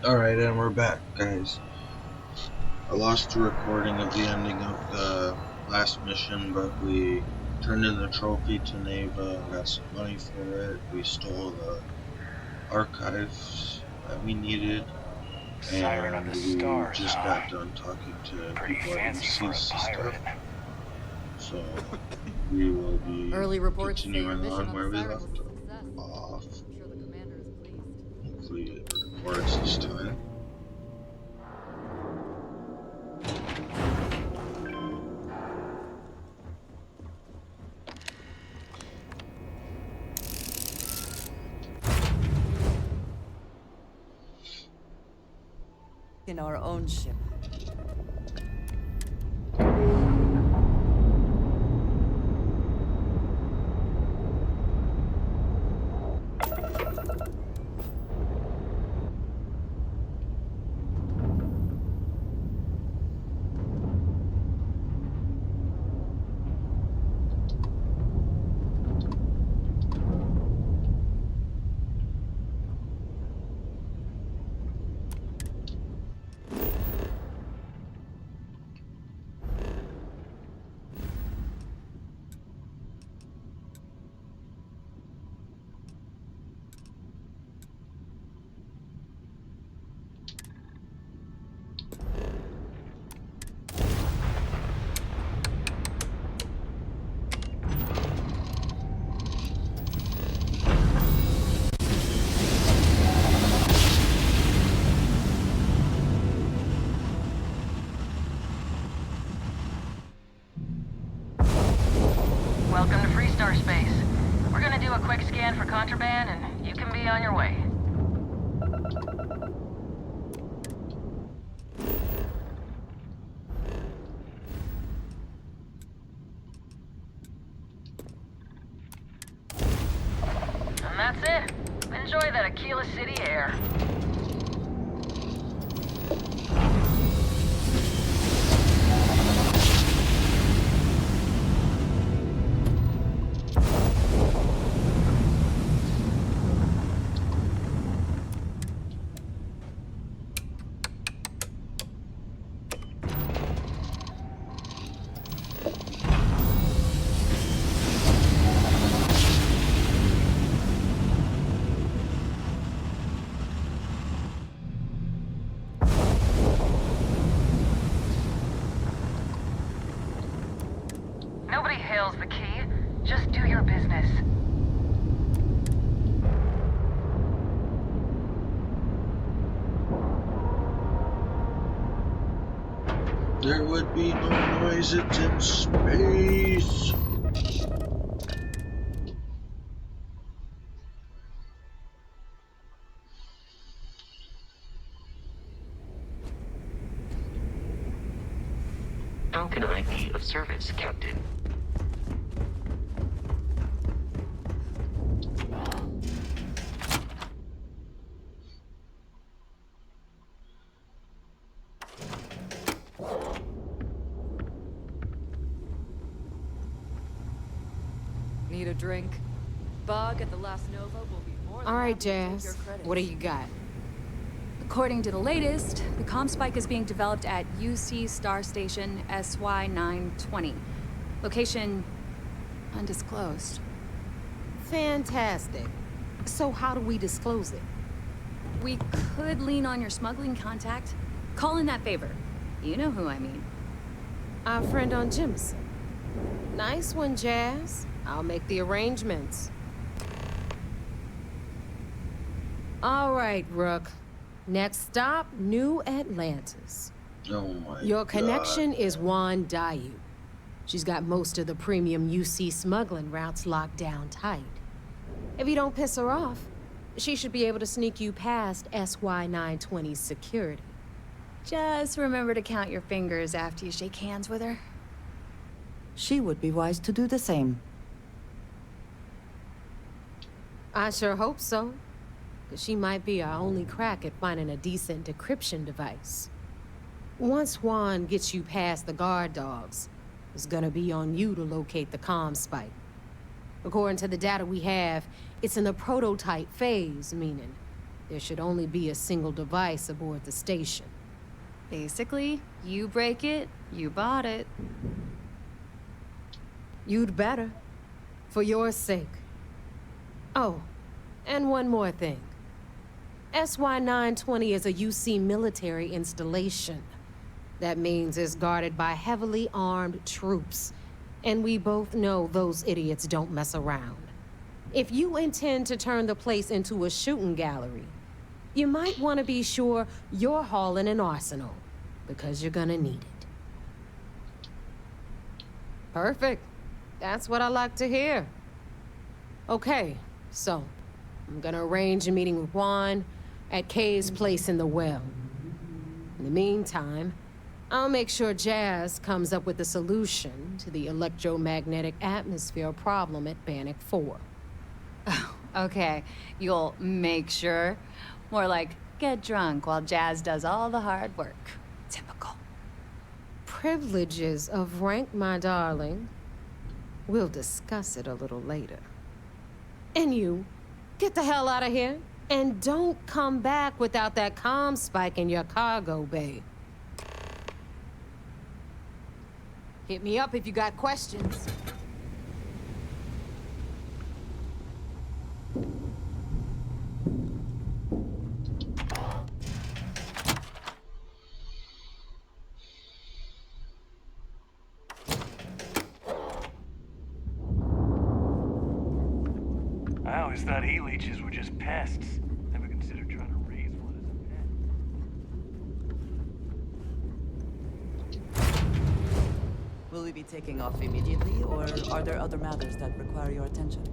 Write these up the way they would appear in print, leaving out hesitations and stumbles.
Alright, and we're back, guys. I lost the recording of the ending of the last mission, but we turned in the trophy to Neva and got some money for it. We stole the archives that we needed, Siren of and the we stars, just huh? got done talking to Pretty people at fancy for a UC's pirate. stuff. So we will be Early reports say your continuing mission on on the where we Siren was left a success. off. I'm sure the commander is pleased. Hopefully it records this time. In our own ship. Welcome to Freestar Space. We're gonna do a quick scan for contraband, and you can be on your way. And that's it. Enjoy that Aquila City air. Nobody hails the key. Just do your business. There would be no noise, it's in space! How can I be of service, Captain? Need a drink? Bug at the Last Nova will be more than All right, happy to take your Jazz. credits. What do you got? According to the latest, the COMSPIKE is being developed at UC Star Station SY-920. Location undisclosed. Fantastic. So how do we disclose it? We could lean on your smuggling contact. Call in that favor. You know who I mean. Our friend on Jimson. Nice one, Jazz. I'll make the arrangements. All right, Rook. Next stop, New Atlantis. Oh my Your connection God. is Juan Dayu. She's got most of the premium UC smuggling routes locked down tight. If you don't piss her off, she should be able to sneak you past SY-920's security. Just remember to count your fingers after you shake hands with her. She would be wise to do the same. I sure hope so. 'Cause she might be our only crack at finding a decent decryption device. Once Juan gets you past the guard dogs, it's gonna be on you to locate the COMSPIKE. According to the data we have, it's in the prototype phase, meaning there should only be a single device aboard the station. Basically, you break it, you bought it. You'd better. For your sake. Oh, and one more thing. SY-920 is a UC military installation. That means it's guarded by heavily armed troops. And we both know those idiots don't mess around. If you intend to turn the place into a shooting gallery, you might want to be sure you're hauling an arsenal, because you're gonna need it. Perfect. That's what I like to hear. Okay, so I'm gonna arrange a meeting with Juan at Kay's place in the well. In the meantime, I'll make sure Jazz comes up with a solution to the electromagnetic atmosphere problem at Bannock 4. Okay, you'll make sure. More like, get drunk while Jazz does all the hard work. Typical. Privileges of rank, my darling. We'll discuss it a little later. And you, get the hell out of here. And don't come back without that COMSPIKE in your cargo bay. Hit me up if you got questions. I always thought he-leeches were just pests. Never considered trying to raise one as a pet. Will we be taking off immediately, or are there other matters that require your attention?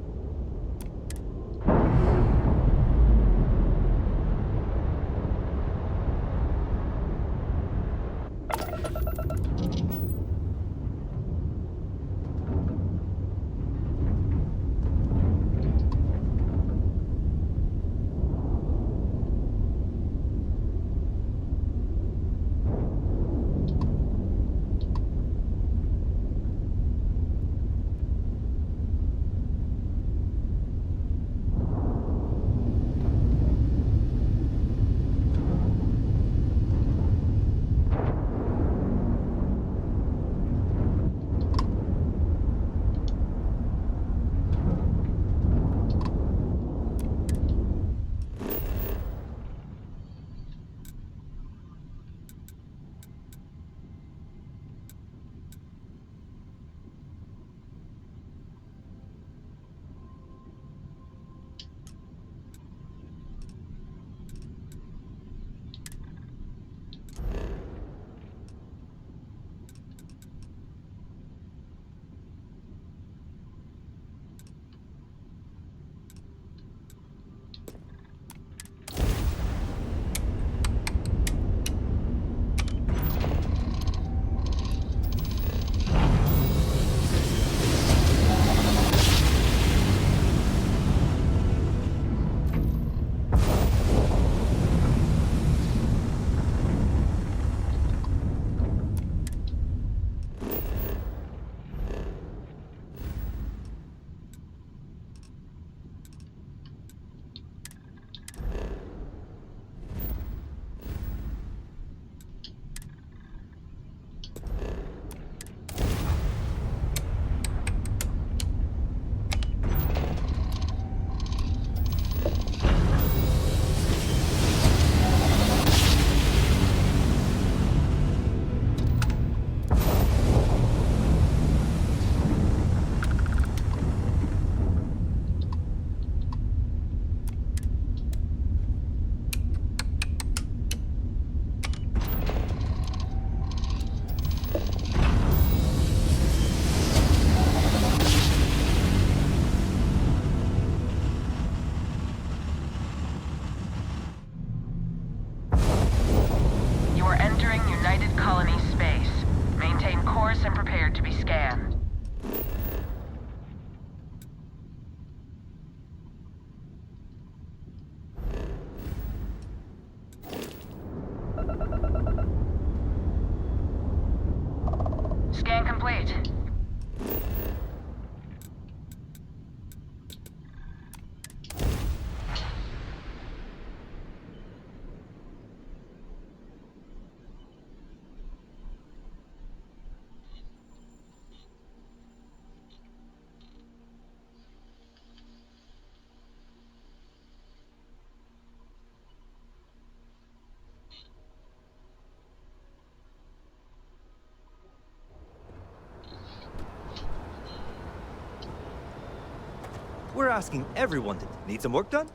asking everyone to need some work done?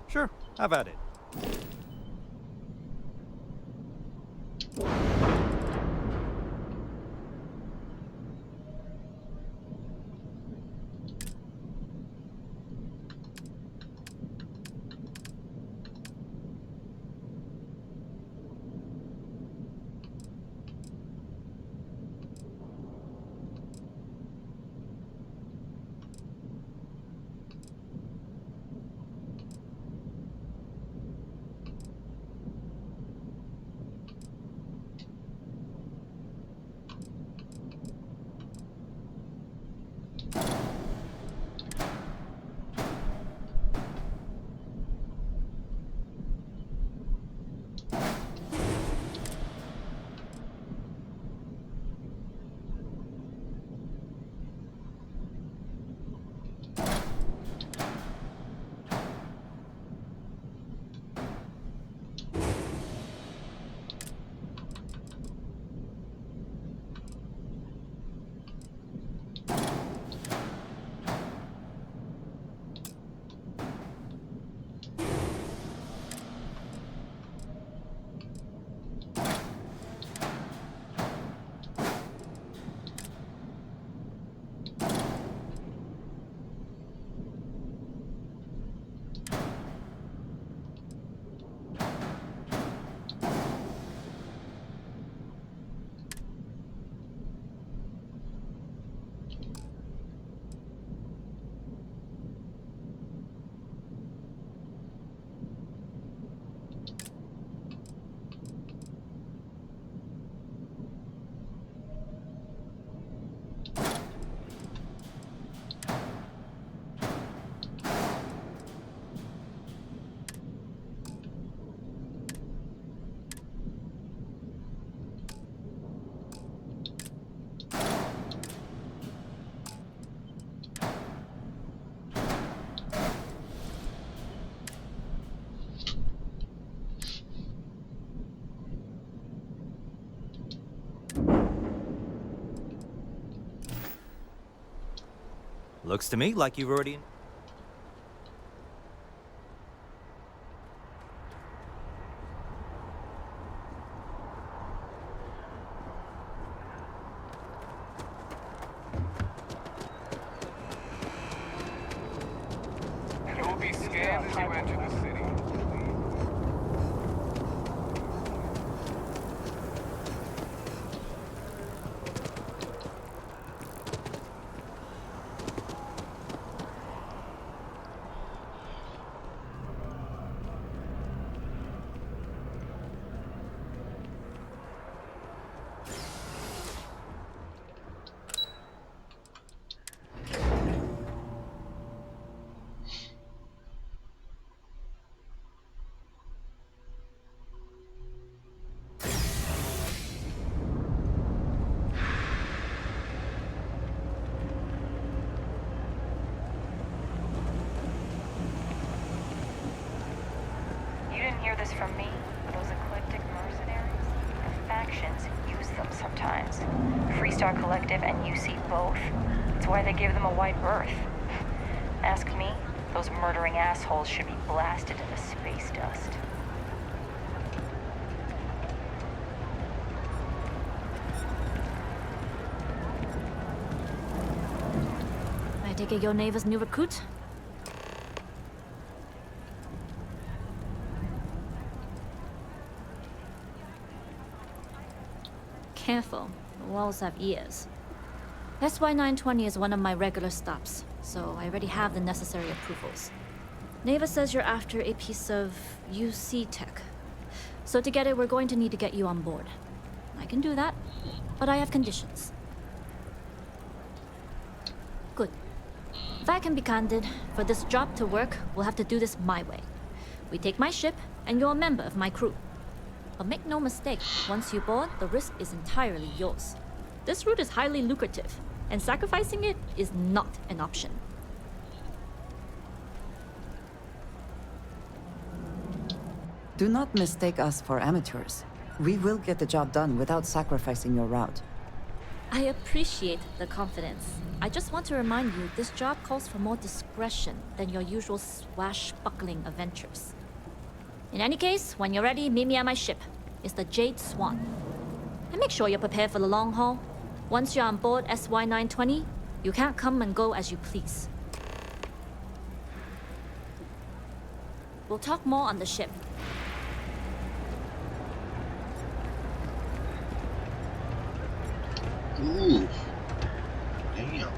Sure, have at it. Looks to me like you've already... You will be scanned as you enter the city. You didn't hear this from me, but those eclectic mercenaries, the factions use them sometimes. Freestar Collective and UC both. That's why they give them a wide berth. Ask me, those murdering assholes should be blasted into space dust. I take it your neighbor's new recruit? Careful, the walls have ears. SY 920 is one of my regular stops, so I already have the necessary approvals. Neva says you're after a piece of UC tech. So to get it, we're going to need to get you on board. I can do that, but I have conditions. Good. If I can be candid, for this job to work, we'll have to do this my way. We take my ship, and you're a member of my crew. But make no mistake, once you board, the risk is entirely yours. This route is highly lucrative, and sacrificing it is not an option. Do not mistake us for amateurs. We will get the job done without sacrificing your route. I appreciate the confidence. I just want to remind you, this job calls for more discretion than your usual swashbuckling adventures. In any case, when you're ready, meet me at my ship. It's the Jade Swan. And make sure you're prepared for the long haul. Once you're on board SY-920, you can't come and go as you please. We'll talk more on the ship. Ooh. Damn.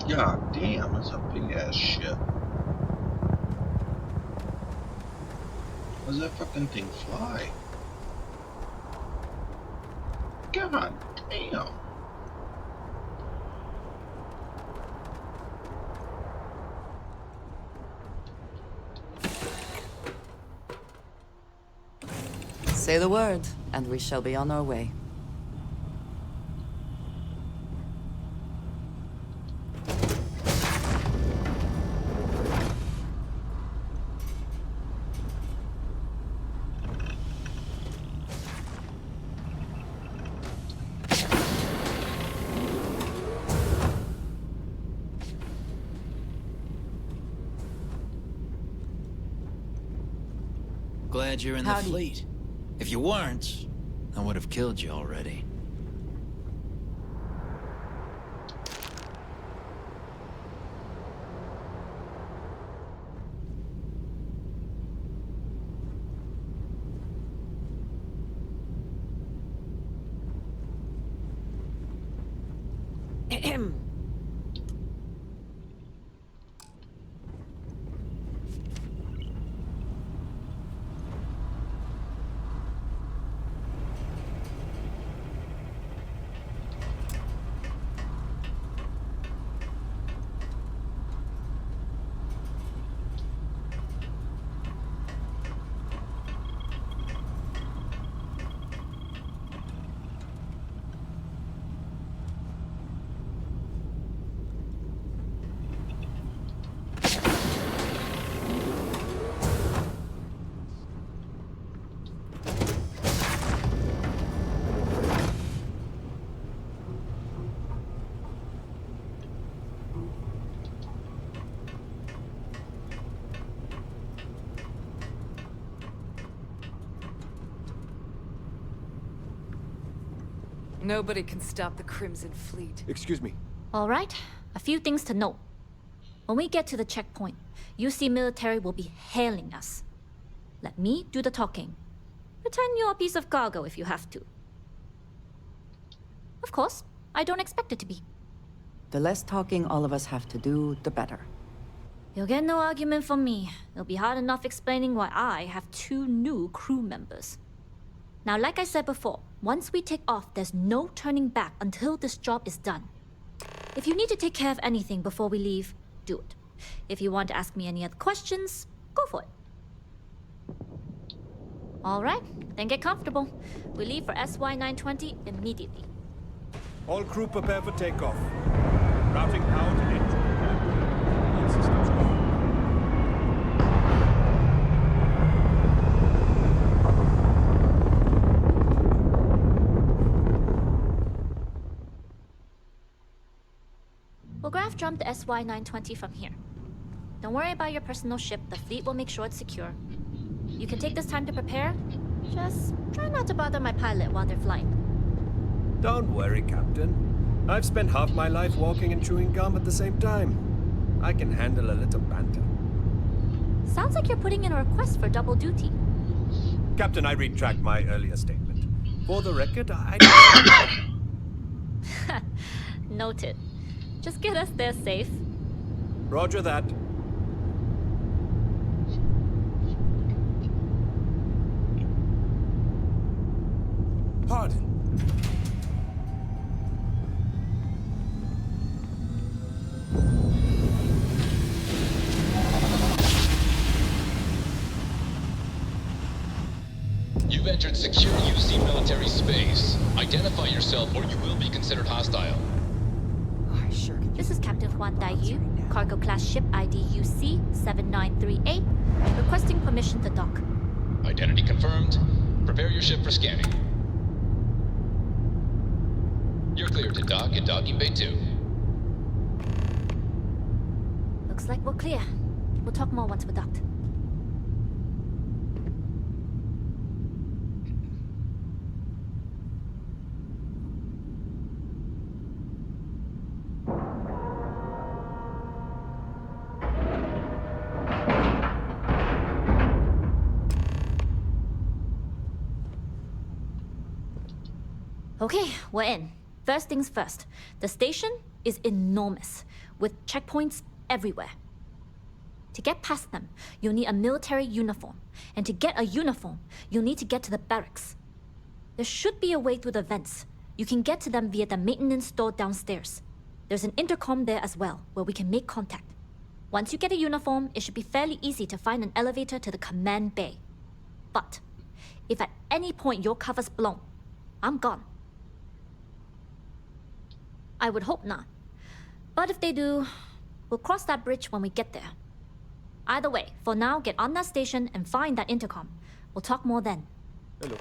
God damn, that's a big ass ship. Does that fucking thing fly? God damn. Say the word, and we shall be on our way. Glad you're in the fleet. If you weren't, I would have killed you already. Nobody can stop the Crimson Fleet. Excuse me. All right, a few things to note. When we get to the checkpoint, UC military will be hailing us. Let me do the talking. Pretend you're a piece of cargo if you have to. Of course, I don't expect it to be. The less talking all of us have to do, the better. You'll get no argument from me. It'll be hard enough explaining why I have 2 new crew members. Now, like I said before, once we take off, there's no turning back until this job is done. If you need to take care of anything before we leave, do it. If you want to ask me any other questions, go for it. All right, then get comfortable. We leave for SY-920 immediately. All crew prepare for takeoff. Routing power to engine. All systems go. We'll graph jump the SY-920 from here. Don't worry about your personal ship. The fleet will make sure it's secure. You can take this time to prepare. Just try not to bother my pilot while they're flying. Don't worry, Captain. I've spent half my life walking and chewing gum at the same time. I can handle a little banter. Sounds like you're putting in a request for double duty. Captain, I retract my earlier statement. For the record, I... Noted. Just get us there safe. Roger that. Pardon. You've entered secure UC military space. Identify yourself or you will be considered hostile. This is Captain Juan Daiyu, cargo class ship ID UC 793A, requesting permission to dock. Identity confirmed. Prepare your ship for scanning. You're cleared to dock in docking bay 2. Looks like we're clear. We'll talk more once we're docked. Okay, we're in. First things first. The station is enormous, with checkpoints everywhere. To get past them, you'll need a military uniform. And to get a uniform, you'll need to get to the barracks. There should be a way through the vents. You can get to them via the maintenance store downstairs. There's an intercom there as well, where we can make contact. Once you get a uniform, it should be fairly easy to find an elevator to the command bay. But if at any point your cover's blown, I'm gone. I would hope not. But if they do, we'll cross that bridge when we get there. Either way, for now, get on that station and find that intercom. We'll talk more then. Hello.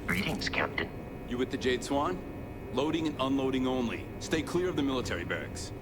Greetings, Captain. You with the Jade Swan? Loading and unloading only. Stay clear of the military barracks.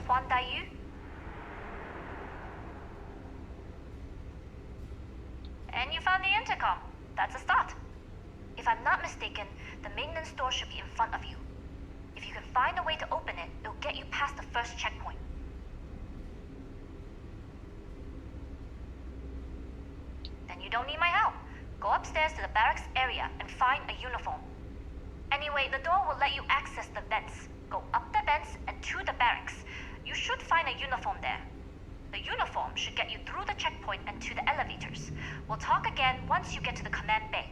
Huan Daiyu? And you found the intercom. That's a start. If I'm not mistaken, the maintenance door should be in front of you. If you can find a way to open it, it'll get you past the first checkpoint. Then you don't need my help. Go upstairs to the barracks area and find a uniform. Anyway, the door will let you access the vents. Go up the vents and to the barracks. You should find a uniform there. The uniform should get you through the checkpoint and to the elevators. We'll talk again once you get to the command bay.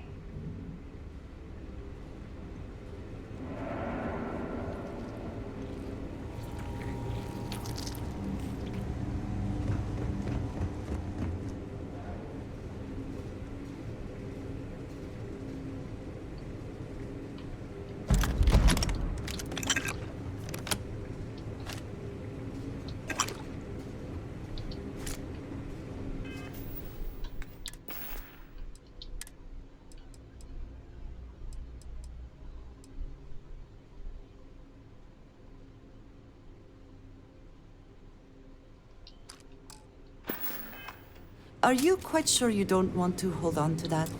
Are you quite sure you don't want to hold on to that?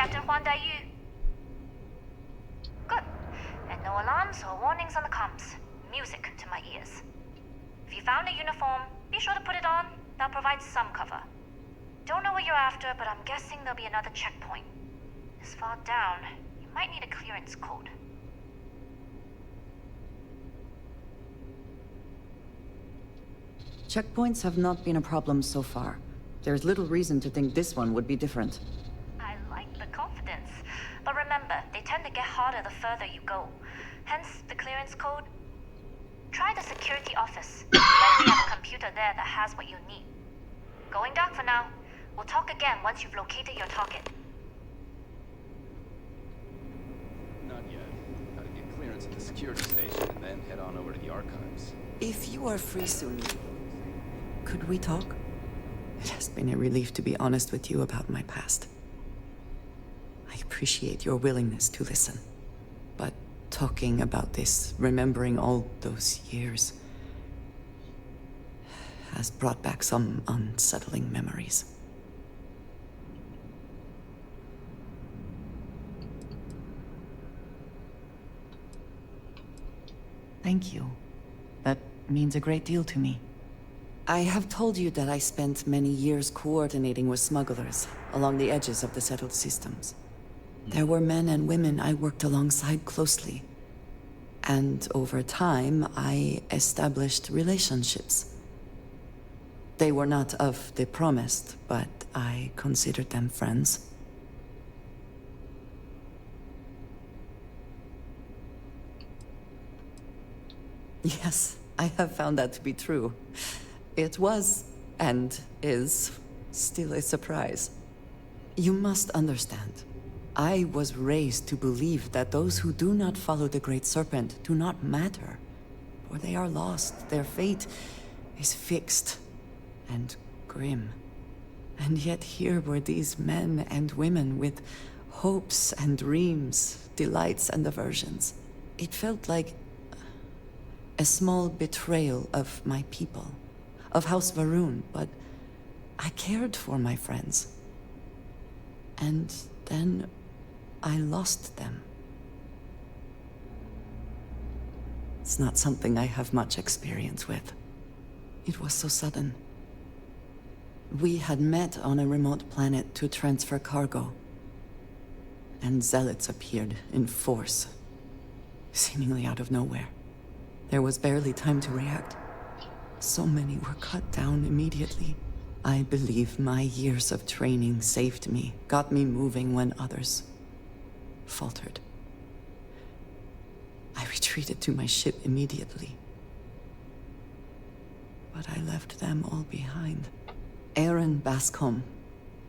Captain Huan Daiyu. Good. And no alarms or warnings on the comms. Music to my ears. If you found a uniform, be sure to put it on. That'll provide some cover. Don't know what you're after, but I'm guessing there'll be another checkpoint. This far down, you might need a clearance code. Checkpoints have not been a problem so far. There's little reason to think this one would be different. I like the confidence. But remember, they tend to get harder the further you go. Hence, the clearance code. Try the security office. You likely have a computer there that has what you need. Going dark for now. We'll talk again once you've located your target. Not yet. Gotta get clearance at the security station and then head on over to the archives. If you are free soon, could we talk? It has been a relief to be honest with you about my past. I appreciate your willingness to listen. But talking about this, remembering all those years, has brought back some unsettling memories. Thank you. That means a great deal to me. I have told you that I spent many years coordinating with smugglers along the edges of the settled systems. There were men and women I worked alongside closely. And over time, I established relationships. They were not of the promised, but I considered them friends. Yes, I have found that to be true. It was, and is, still a surprise. You must understand. I was raised to believe that those who do not follow the Great Serpent do not matter. For they are lost. Their fate is fixed and grim. And yet here were these men and women with hopes and dreams, delights and aversions. It felt like A small betrayal of my people, of House Varun, but I cared for my friends. And then I lost them. It's not something I have much experience with. It was so sudden. We had met on a remote planet to transfer cargo. And zealots appeared in force, seemingly out of nowhere. There was barely time to react. So many were cut down immediately. I believe my years of training saved me, got me moving when others faltered. I retreated to my ship immediately. But I left them all behind. Aaron Bascom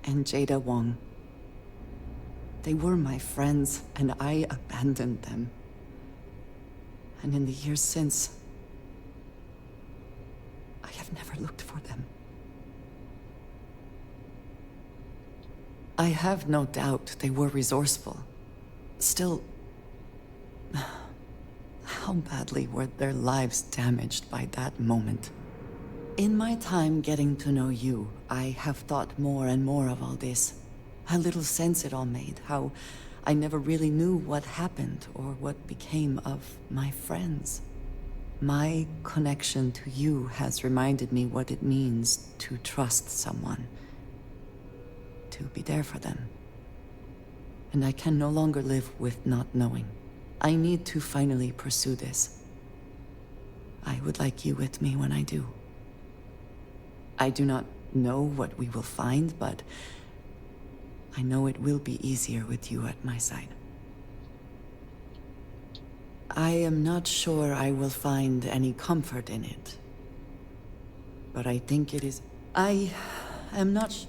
and Jada Wong. They were my friends, and I abandoned them. And in the years since, I have never looked for them. I have no doubt they were resourceful. Still, how badly were their lives damaged by that moment? In my time getting to know you, I have thought more and more of all this. How little sense it all made, how I never really knew what happened or what became of my friends. My connection to you has reminded me what it means to trust someone, to be there for them. And I can no longer live with not knowing. I need to finally pursue this. I would like you with me when I do. I do not know what we will find, but I know it will be easier with you at my side. I am not sure I will find any comfort in it, but I think it is... I am not...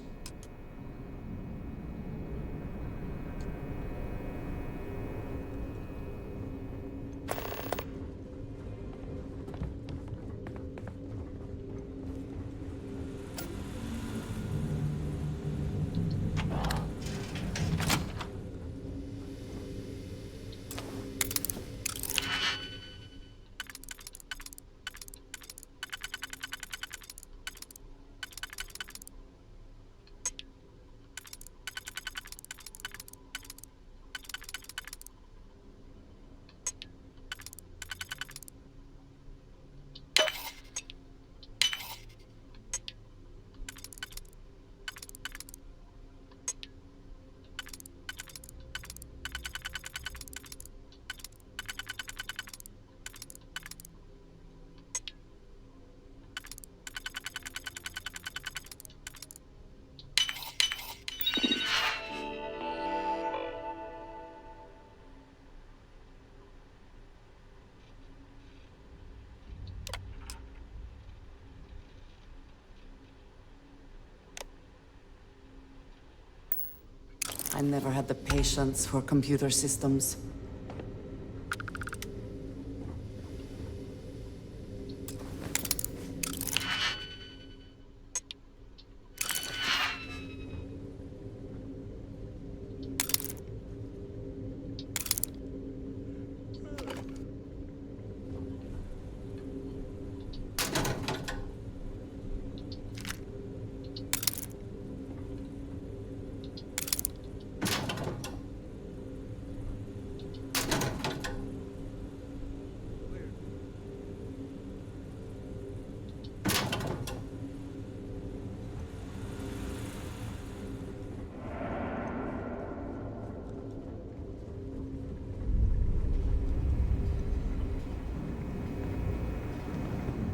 I never had the patience for computer systems.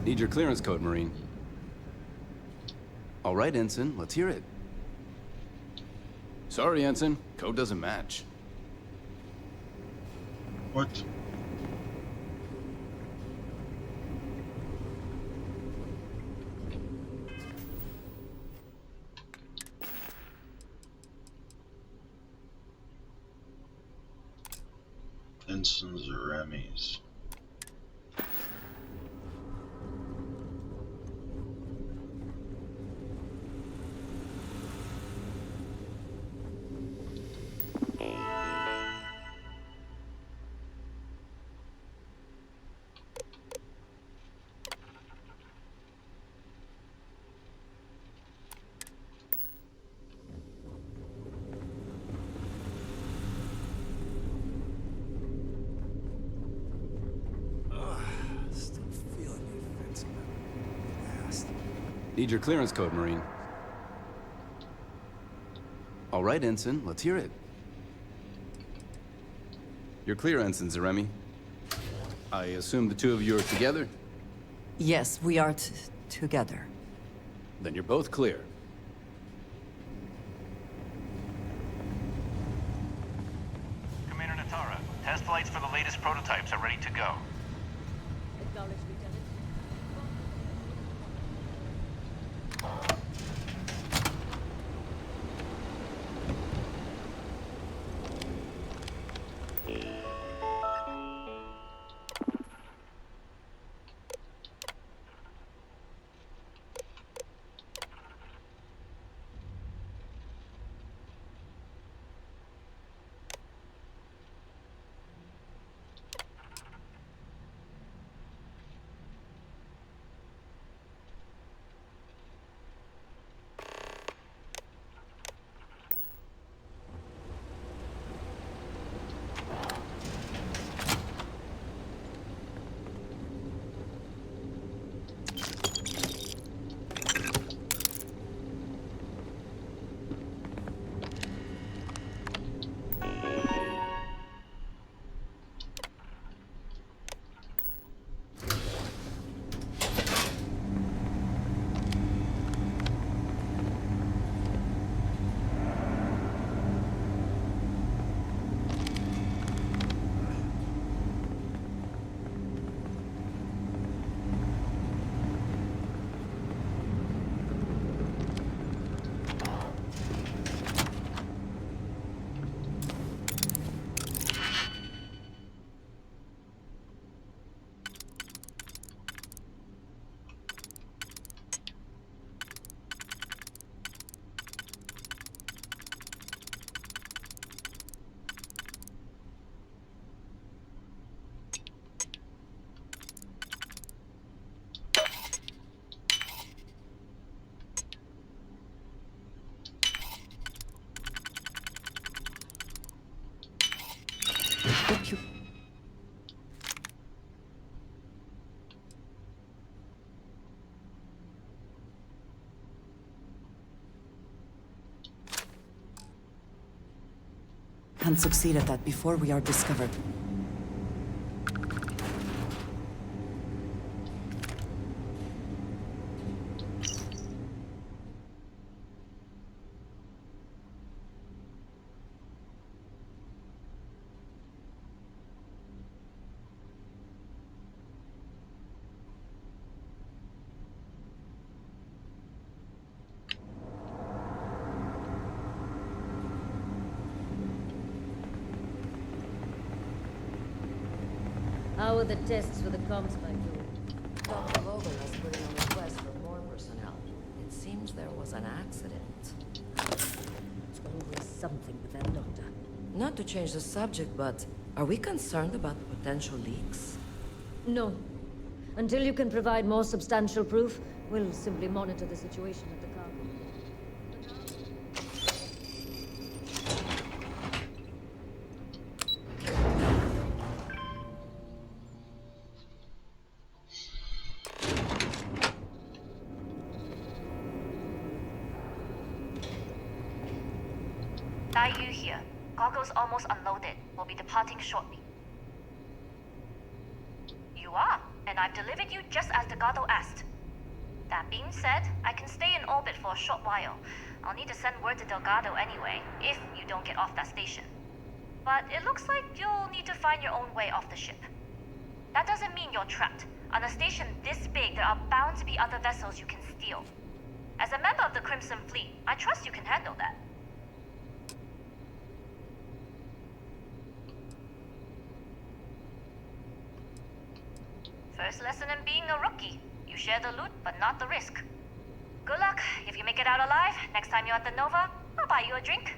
Need your clearance code, Marine. All right, Ensign, let's hear it. Sorry, Ensign. Code doesn't match. What? Ensigns or Emmys? Need your clearance code, Marine. All right, Ensign, let's hear it. You're clear, Ensign Zaremi. I assume the two of you are together? Yes, we are together. Then you're both clear. Commander Natara, test flights for the latest prototypes are ready to go. Acknowledged, Lieutenant. But you... Can't succeed at that before we are discovered. How are the tests for the COMSPIKE doing? Dr. Vogel has put in a request for more personnel. It seems there was an accident. It's always something with that doctor. Not to change the subject, but are we concerned about potential leaks? No. Until you can provide more substantial proof, we'll simply monitor the situation at the cargo. Dai Yu here. Cargo's almost unloaded. We'll be departing shortly. You are, and I've delivered you just as Delgado asked. That being said, I can stay in orbit for a short while. I'll need to send word to Delgado anyway, if you don't get off that station. But it looks like you'll need to find your own way off the ship. That doesn't mean you're trapped. On a station this big, there are bound to be other vessels you can steal. As a member of the Crimson Fleet, I trust you can handle that. First lesson in being a rookie. You share the loot, but not the risk. Good luck. If you make it out alive, next time you're at the Nova, I'll buy you a drink.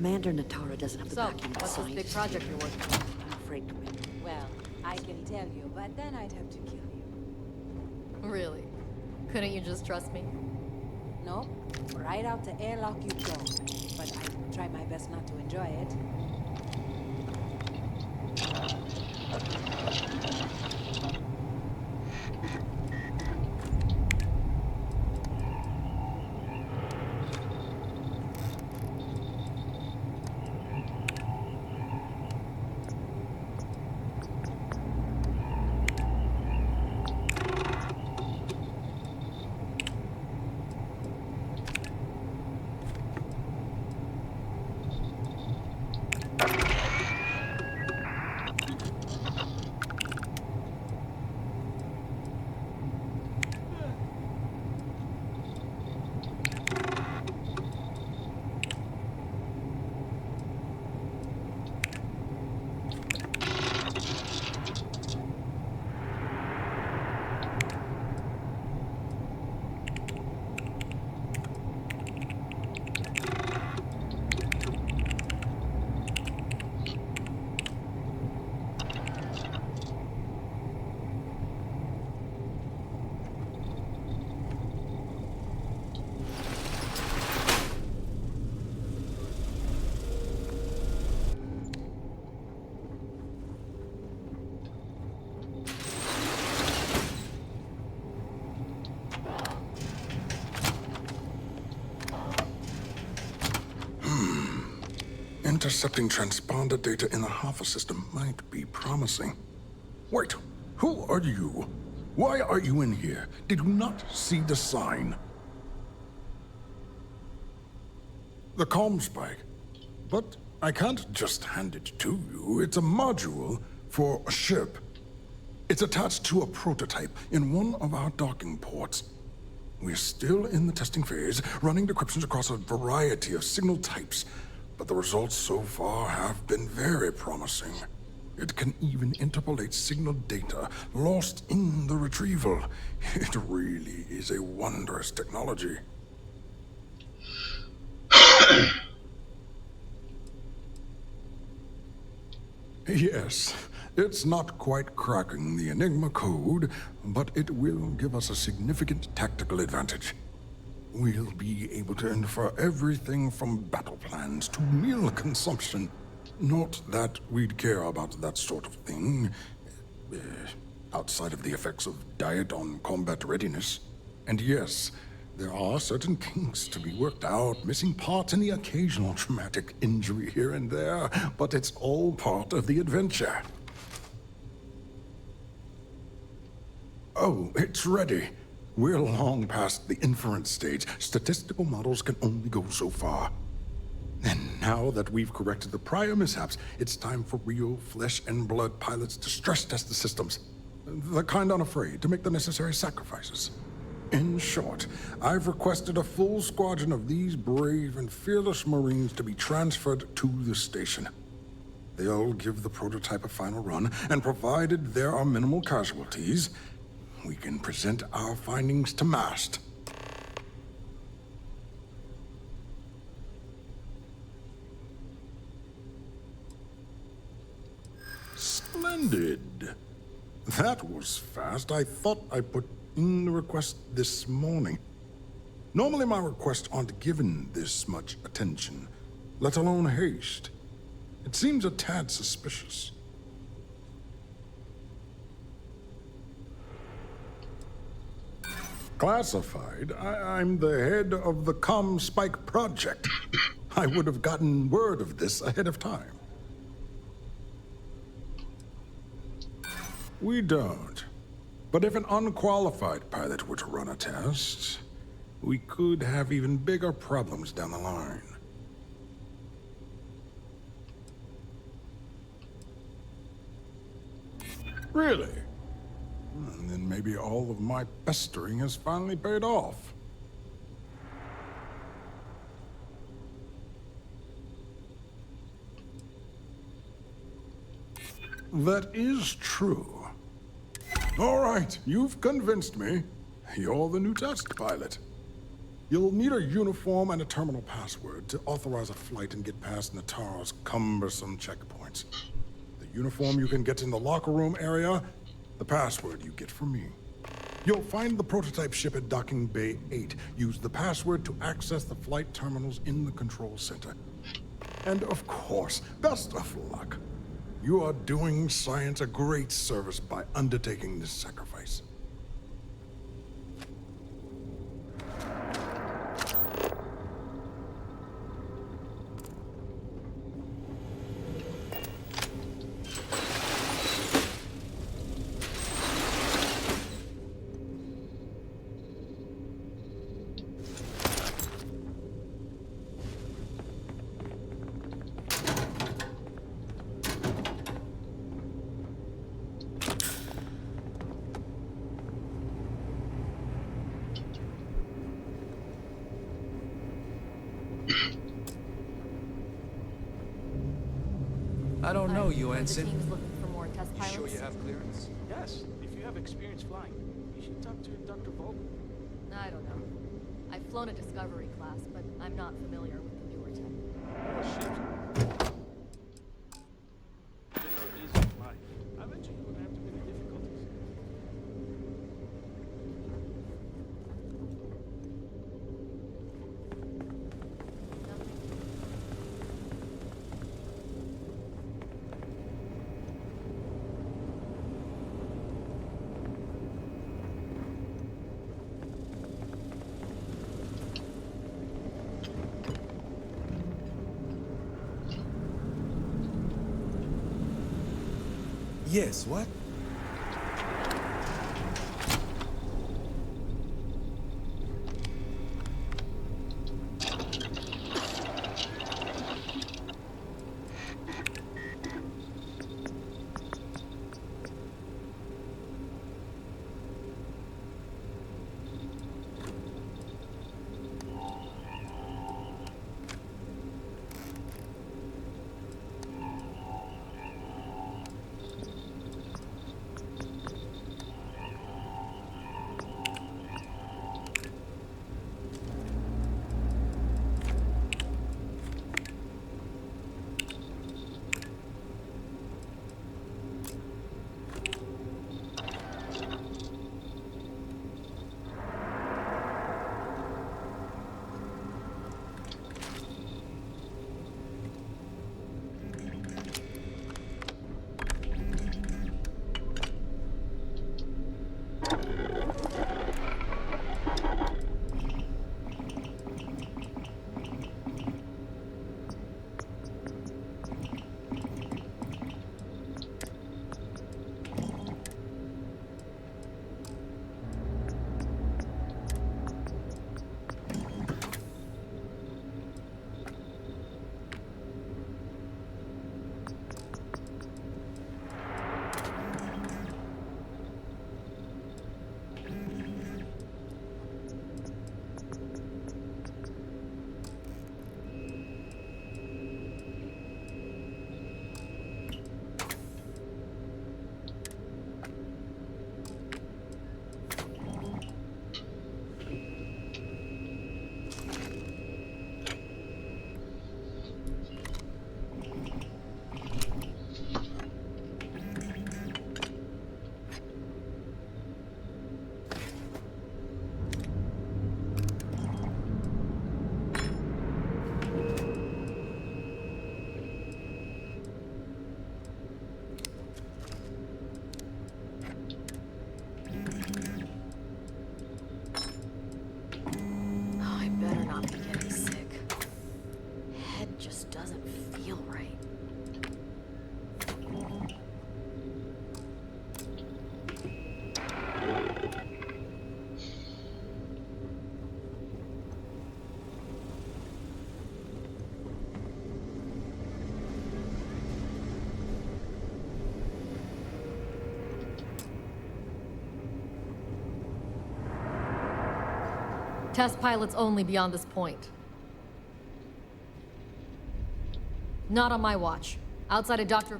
Commander Natara doesn't have the So, backing of what's this big scientists project here. you're working on? I'm afraid to wait. Well, I can tell you, but then I'd have to kill you. Really? Couldn't you just trust me? No, right out the airlock you go. But I try my best not to enjoy it. Intercepting transponder data in the Alpha system might be promising. Wait, who are you? Why are you in here? Did you not see the sign? The COMSPIKE. But I can't just hand it to you. It's a module for a ship. It's attached to a prototype in one of our docking ports. We're still in the testing phase, running decryptions across a variety of signal types. But the results so far have been very promising. It can even interpolate signal data lost in the retrieval. It really is a wondrous technology. Yes, it's not quite cracking the Enigma code, but it will give us a significant tactical advantage. We'll be able to infer everything from battle plans to meal consumption. Not that we'd care about that sort of thing, outside of the effects of diet on combat readiness. And yes, there are certain kinks to be worked out, missing parts and the occasional traumatic injury here and there, but it's all part of the adventure. Oh, it's ready. We're long past the inference stage. Statistical models can only go so far. And now that we've corrected the prior mishaps, it's time for real flesh and blood pilots to stress test the systems. The kind unafraid to make the necessary sacrifices. In short, I've requested a full squadron of these brave and fearless Marines to be transferred to the station. They'll give the prototype a final run, and provided there are minimal casualties, we can present our findings to Mast. Splendid. That was fast. I thought I put in the request this morning. Normally my requests aren't given this much attention, let alone haste. It seems a tad suspicious. Classified? I'm the head of the COMSPIKE project. I would have gotten word of this ahead of time. We don't. But if an unqualified pilot were to run a test, we could have even bigger problems down the line. Really? And then maybe all of my pestering has finally paid off. That is true. All right, you've convinced me. You're the new test pilot. You'll need a uniform and a terminal password to authorize a flight and get past Nataro's cumbersome checkpoints. The uniform you can get in the locker room area, the password you get from me. You'll find the prototype ship at Docking Bay 8. Use the password to access the flight terminals in the control center. And of course, best of luck. You are doing science a great service by undertaking this sacrifice. I don't know you, The Ensign. team's looking for more test You pilots. sure you have clearance? Yes, if you have experience flying. You should talk to Dr. Vogel. I don't know. I've flown a Discovery class, but I'm not familiar with the newer tech. Oh, shit. They are easy to fly. I bet you wouldn't have too many difficulties. Yes, what? Test pilots only beyond this point. Not on my watch. Outside of Dr.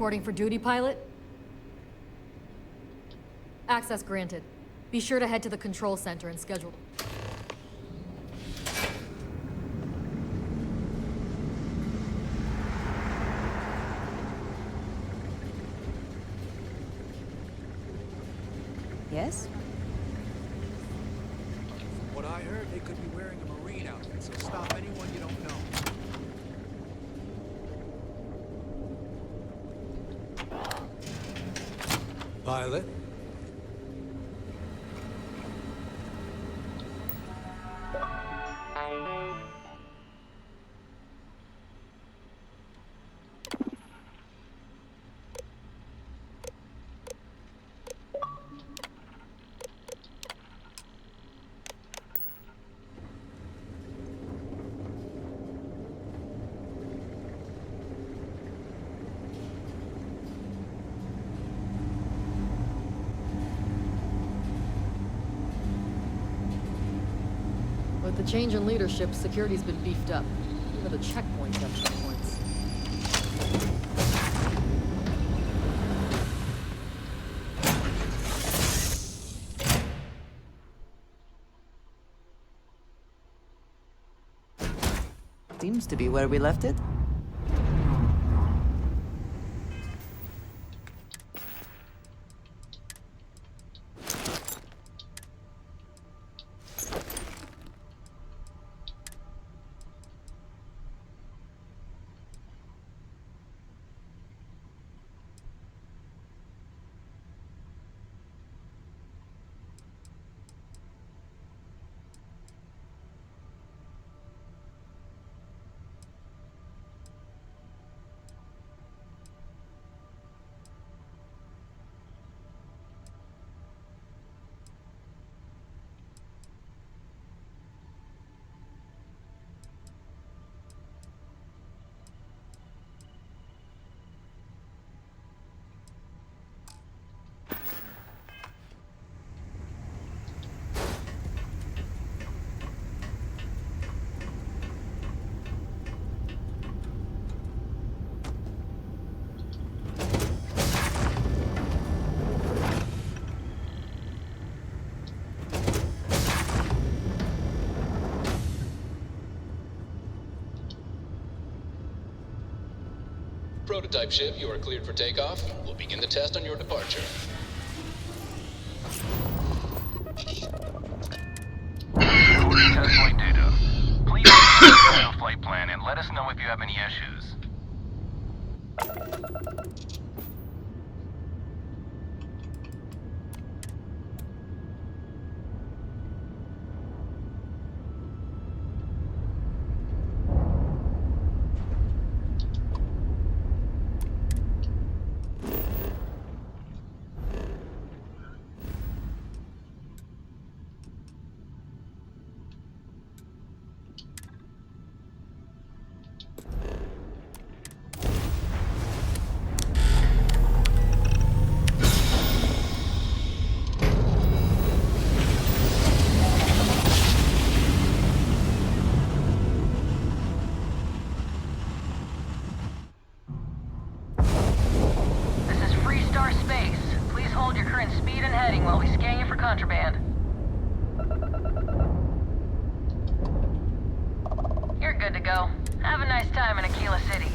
reporting for duty, pilot? Access granted. Be sure to head to the control center and schedule. Yes? From what I heard, they could be wearing a Marine outfit, so stop anyone you don't know. Pilot? With the change in leadership, security's been beefed up. Even the checkpoints have checkpoints. Seems to be where we left it. Prototype ship, you are cleared for takeoff. We'll begin the test on your departure. Recording test flight data. Please check your flight plan and let us know if you have any issues. Contraband. You're good to go. Have a nice time in Aquila City.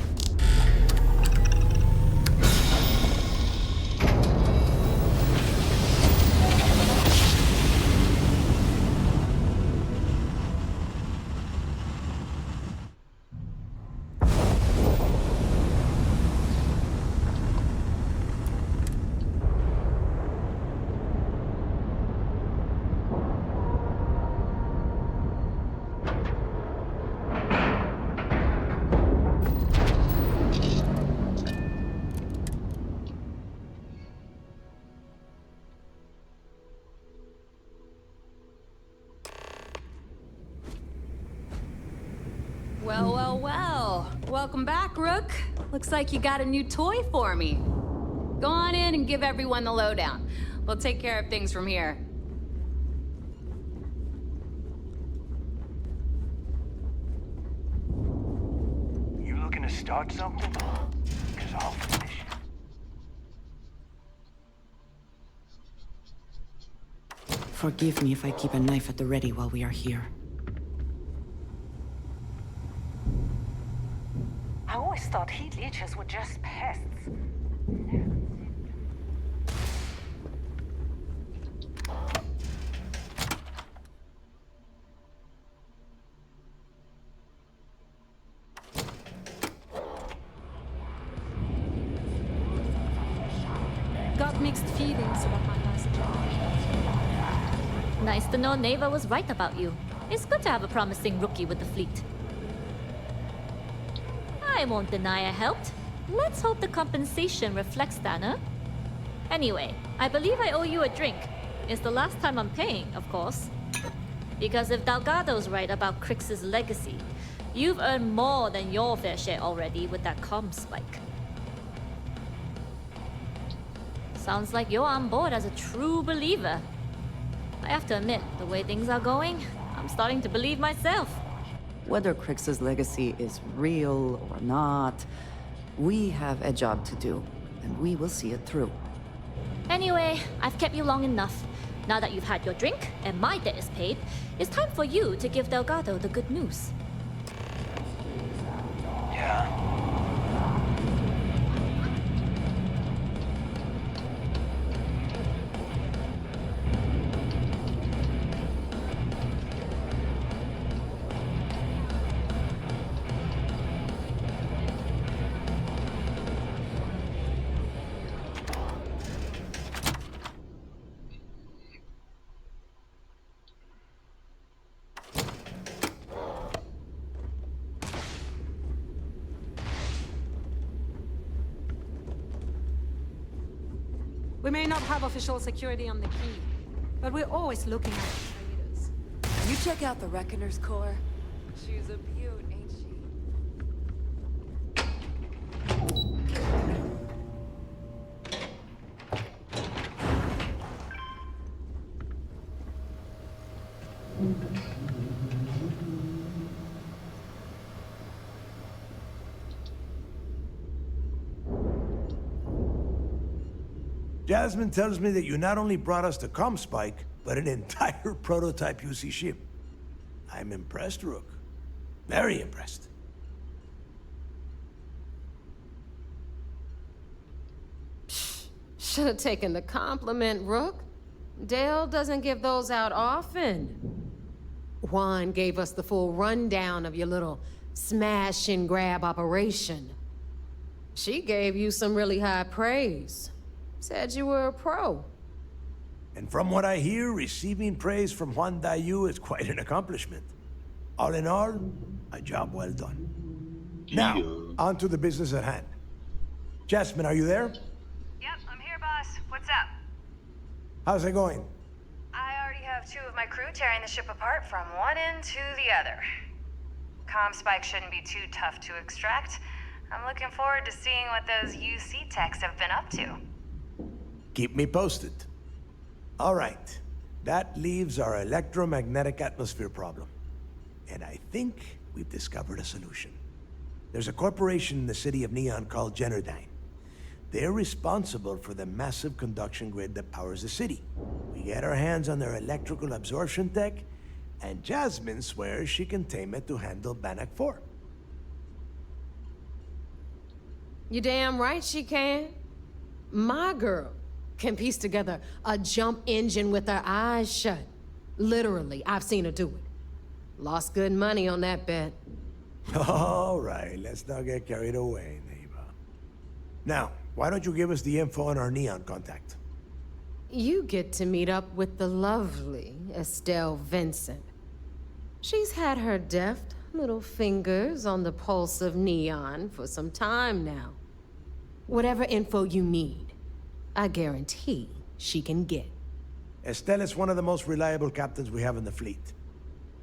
Well, well, well. Welcome back, Rook. Looks like you got a new toy for me. Go on in and give everyone the lowdown. We'll take care of things from here. You looking to start something? Because I'll finish it. Forgive me if I keep a knife at the ready while we are here. I always thought heat leeches were just pests. Got mixed feelings about my last job. Nice to know Neva was right about you. It's good to have a promising rookie with the fleet. I won't deny I helped. Let's hope the compensation reflects that, huh? Anyway, I believe I owe you a drink. It's the last time I'm paying, of course. Because if Delgado's right about Crix's legacy, you've earned more than your fair share already with that COMSPIKE. Sounds like you're on board as a true believer. I have to admit, the way things are going, I'm starting to believe myself. Whether Crix's legacy is real or not, we have a job to do, and we will see it through. Anyway, I've kept you long enough. Now that you've had your drink and my debt is paid, it's time for you to give Delgado the good news. Yeah. We may not have official security on the key, but we're always looking at traders. You check out the Reckoner's core. She's a beaut, ain't she? Jasmine tells me that you not only brought us the COMSPIKE, but an entire prototype UC ship. I'm impressed, Rook. Very impressed. Should have taken the compliment, Rook. Dale doesn't give those out often. Juan gave us the full rundown of your little smash and grab operation. She gave you some really high praise. Said you were a pro. And from what I hear, receiving praise from Juan Dayu is quite an accomplishment. All in all, a job well done. Now, on to the business at hand. Jasmine, are you there? Yep, I'm here, boss. What's up? How's it going? I already have 2 of my crew tearing the ship apart from one end to the other. COMSPIKE shouldn't be too tough to extract. I'm looking forward to seeing what those UC techs have been up to. Keep me posted. All right. That leaves our electromagnetic atmosphere problem. And I think we've discovered a solution. There's a corporation in the city of Neon called Generdyne. They're responsible for the massive conduction grid that powers the city. We get our hands on their electrical absorption tech, and Jasmine swears she can tame it to handle Bannock 4. You damn right she can. My girl can piece together a jump engine with her eyes shut. Literally, I've seen her do it. Lost good money on that bet. All right, let's not get carried away, neighbor. Now, why don't you give us the info on our Neon contact? You get to meet up with the lovely Estelle Vincent. She's had her deft little fingers on the pulse of Neon for some time now. Whatever info you need, I guarantee she can get. Estelle is one of the most reliable captains we have in the fleet.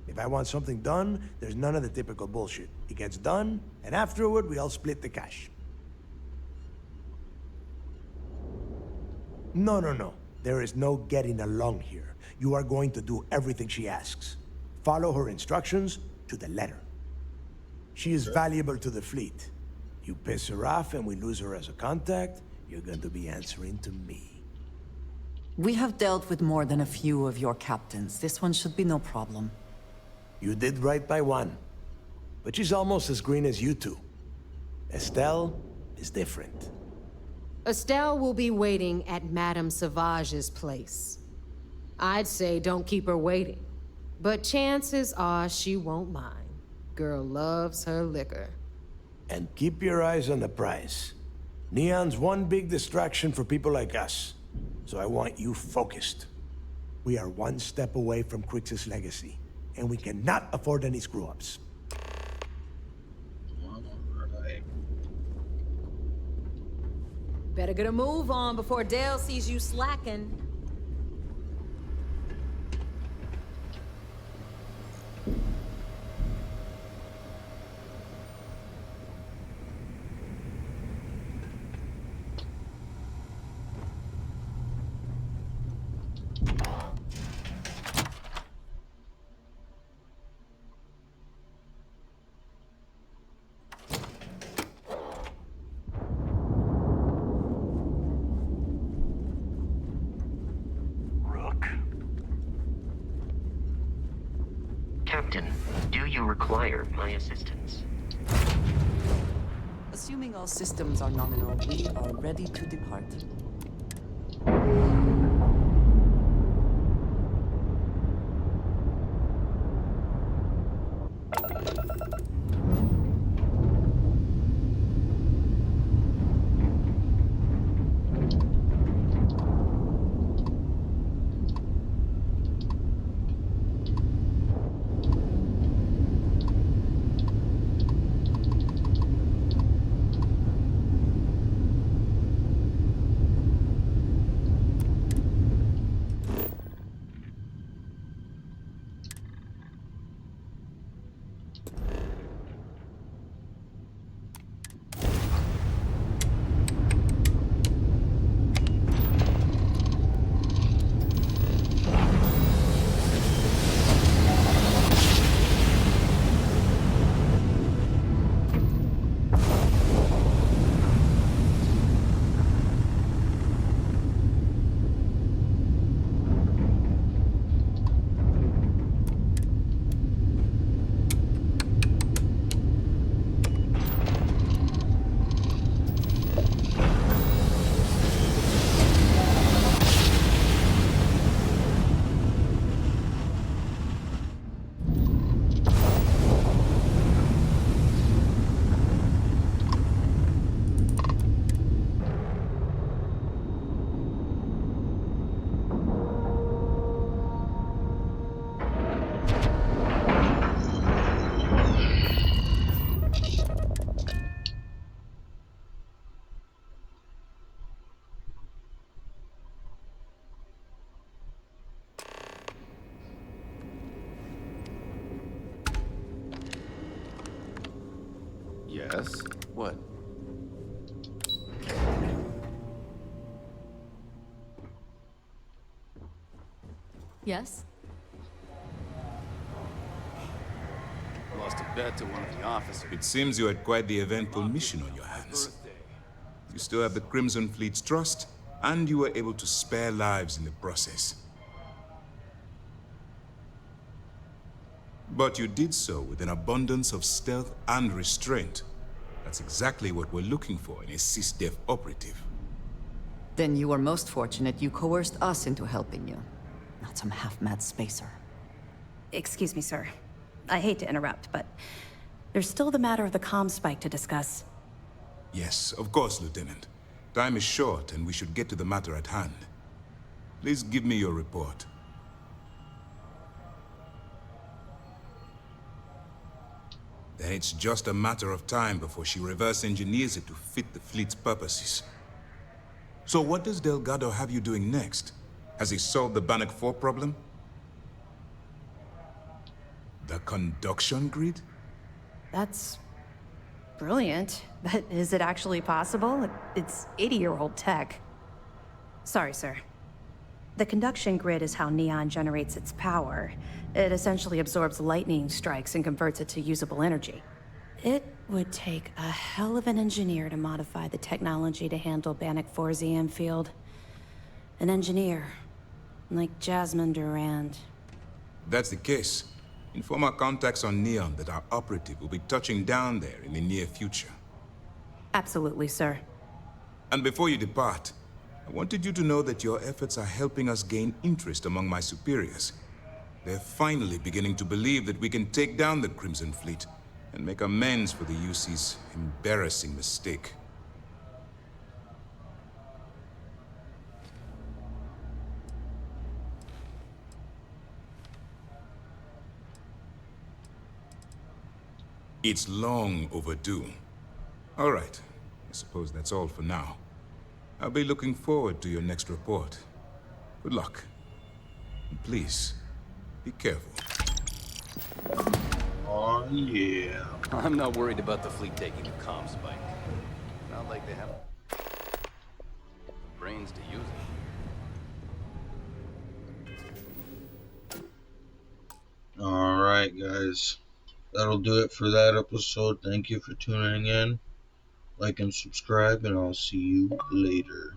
If I want something done, there's none of the typical bullshit. It gets done, and afterward, we all split the cash. No. There is no getting along here. You are going to do everything she asks. Follow her instructions to the letter. She is valuable to the fleet. You piss her off and we lose her as a contact, you're going to be answering to me. We have dealt with more than a few of your captains. This one should be no problem. You did right by one. But she's almost as green as you two. Estelle is different. Estelle will be waiting at Madame Sauvage's place. I'd say don't keep her waiting, but chances are she won't mind. Girl loves her liquor. And keep your eyes on the prize. Neon's one big distraction for people like us, so I want you focused. We are one step away from Crix's legacy, and we cannot afford any screw-ups. Better get a move on before Dale sees you slacking. Captain, do you require my assistance? Assuming all systems are nominal, we are ready to depart. Yes? What? Yes? Lost a bet to one of the officers. It seems you had quite the eventful mission on your hands. You still have the Crimson Fleet's trust, and you were able to spare lives in the process. But you did so with an abundance of stealth and restraint. That's exactly what we're looking for in a SysDef operative. Then you were most fortunate you coerced us into helping you, not some half-mad spacer. Excuse me, sir. I hate to interrupt, but there's still the matter of the COMSPIKE to discuss. Yes, of course, Lieutenant. Time is short, and we should get to the matter at hand. Please give me your report. Then it's just a matter of time before she reverse engineers it to fit the fleet's purposes. So what does Delgado have you doing next? Has he solved the Bannock 4 problem? The conduction grid? That's brilliant, but is it actually possible? It's 80-year-old tech. Sorry, sir. The conduction grid is how Neon generates its power. It essentially absorbs lightning strikes and converts it to usable energy. It would take a hell of an engineer to modify the technology to handle Bannock 4's EM field. An engineer Like Jasmine Durand. That's the case. Inform our contacts on Neon that our operative will be touching down there in the near future. Absolutely, sir. And before you depart, I wanted you to know that your efforts are helping us gain interest among my superiors. They're finally beginning to believe that we can take down the Crimson Fleet and make amends for the UC's embarrassing mistake. It's long overdue. All right, I suppose that's all for now. I'll be looking forward to your next report. Good luck. And please, be careful. Oh, yeah. I'm not worried about the fleet taking the COMSPIKE. Not like they have the brains to use it. Alright, guys. That'll do it for that episode. Thank you for tuning in. Like and subscribe, and I'll see you later.